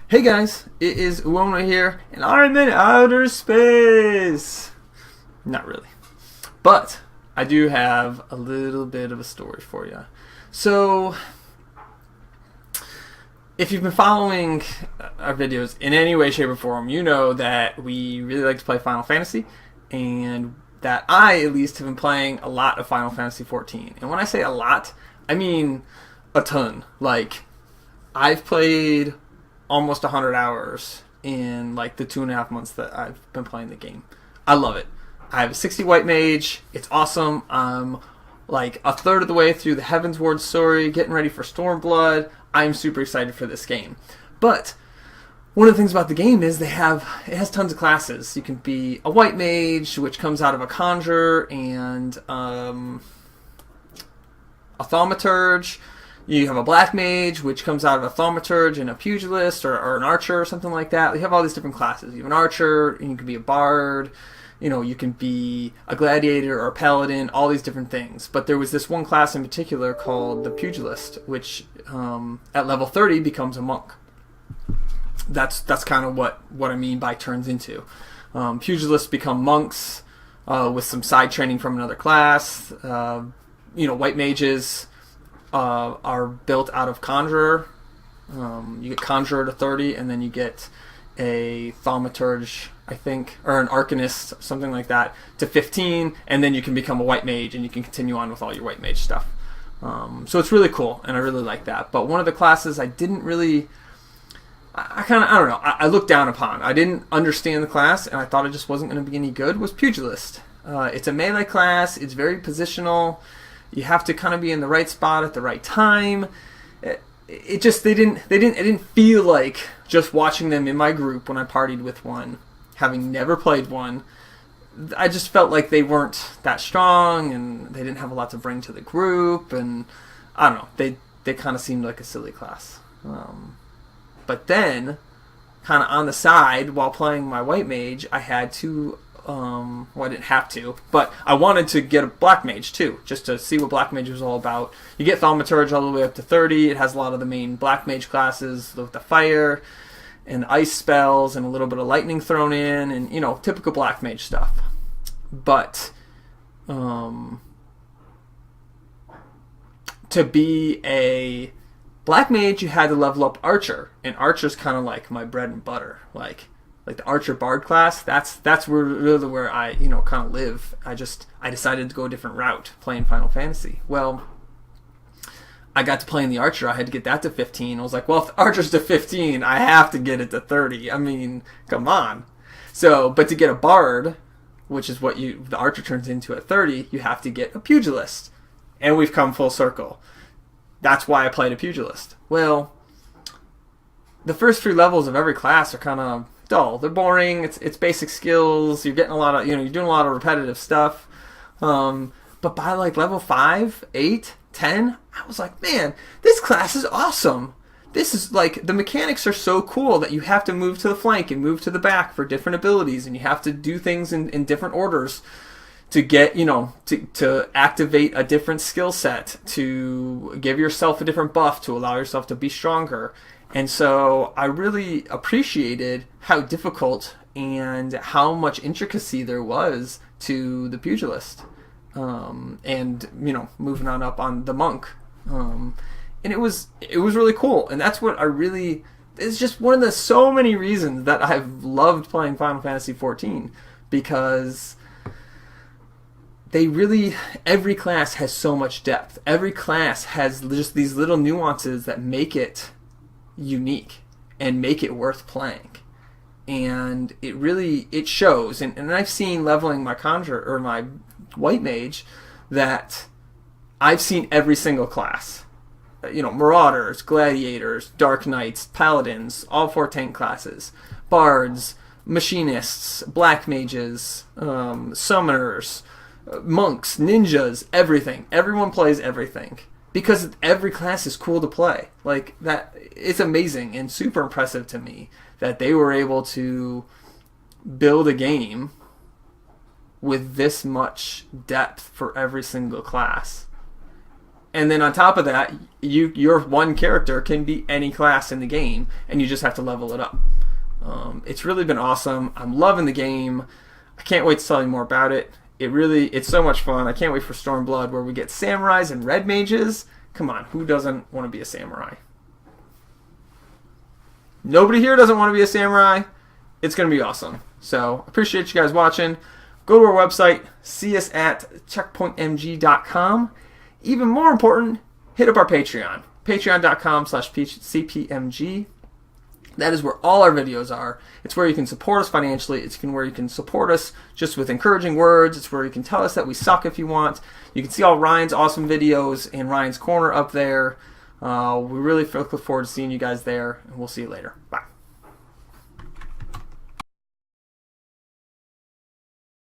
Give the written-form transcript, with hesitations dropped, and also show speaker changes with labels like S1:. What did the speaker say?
S1: Hey guys, it is Uona here, and I'm in outer space! Not really. But I do have a little bit of a story for you. So, if you've been following our videos in any way, shape, or form, you know that we really like to play Final Fantasy, and that I, at least, have been playing a lot of Final Fantasy 14. And when I say a lot, I mean a ton. Like, I've played almost 100 hours in like the 2.5 months that I've been playing the game. I love it. I have a 60 white mage. It's awesome. I'm like a third of the way through the Heavensward story, getting ready for Stormblood. I'm super excited for this game. But one of the things about the game is it has tons of classes. You can be a white mage, which comes out of a conjurer and a thaumaturge. You have a black mage, which comes out of a thaumaturge and a pugilist or an archer or something like that. You have all these different classes. You have an archer, and you can be a bard, you can be a gladiator or a paladin, all these different things. But there was this one class in particular called the pugilist, which at level 30 becomes a monk. That's kind of what I mean by turns into. Pugilists become monks with some side training from another class. White mages are built out of conjurer. You get conjurer to 30, and then you get a thaumaturge, I think, or an arcanist, something like that, to 15, and then you can become a white mage, and you can continue on with all your white mage stuff. So it's really cool, and I really like that. But one of the classes I didn't really... I don't know. I looked down upon. I didn't understand the class, and I thought it just wasn't going to be any good, was Pugilist. It's a melee class. It's very positional. You have to kind of be in the right spot at the right time. It didn't feel like just watching them in my group when I partied with one, having never played one. I just felt like they weren't that strong, and they didn't have a lot to bring to the group, and I don't know. They kind of seemed like a silly class. But then, kind of on the side, while playing my white mage, I had to... I didn't have to, but I wanted to get a black mage too, just to see what black mage was all about. You get thaumaturge all the way up to 30. It has a lot of the main black mage classes with the fire and ice spells and a little bit of lightning thrown in, and typical black mage stuff. But to be a black mage, you had to level up archer, and archer's kind of like my bread and butter. Like the archer bard class, that's really where I kind of live. I decided to go a different route playing Final Fantasy. Well, I got to playing the archer. I had to get that to 15. I was like, well, if the archer's to 15, I have to get it to 30. I mean, come on. So, but to get a bard, which is what the archer turns into at 30, you have to get a pugilist. And we've come full circle. That's why I played a pugilist. Well, the first 3 levels of every class are kind of dull. They're boring. It's basic skills. You're getting a lot of you're doing a lot of repetitive stuff. But by like level 5, 8, 10, I was like, man, this class is awesome. This is like, the mechanics are so cool that you have to move to the flank and move to the back for different abilities, and you have to do things in different orders to get to activate a different skill set, to give yourself a different buff, to allow yourself to be stronger. And so I really appreciated how difficult and how much intricacy there was to the pugilist, and moving on up on the monk, and it was really cool. And that's what it's just one of the so many reasons that I've loved playing Final Fantasy 14, because every class has so much depth. Every class has just these little nuances that make it unique and make it worth playing, and it shows. And I've seen leveling my conjurer or my white mage that I've seen every single class. Marauders, gladiators, dark knights, paladins, all 4 tank classes, bards, machinists, black mages, summoners, monks, ninjas, everything. Everyone plays everything, because every class is cool to play. Like, that, it's amazing and super impressive to me that they were able to build a game with this much depth for every single class. And then on top of that, your one character can be any class in the game, and you just have to level it up. It's really been awesome. I'm loving the game. I can't wait to tell you more about it. It's so much fun. I can't wait for Stormblood, where we get samurais and red mages. Come on, who doesn't want to be a samurai? Nobody here doesn't want to be a samurai. It's going to be awesome. So, appreciate you guys watching. Go to our website, see us at checkpointmg.com. Even more important, hit up our Patreon, patreon.com/CPMG. That is where all our videos are. It's where you can support us financially. It's where you can support us just with encouraging words. It's where you can tell us that we suck if you want. You can see all Ryan's awesome videos in Ryan's Corner up there. We really look forward to seeing you guys there, and we'll see you later. Bye.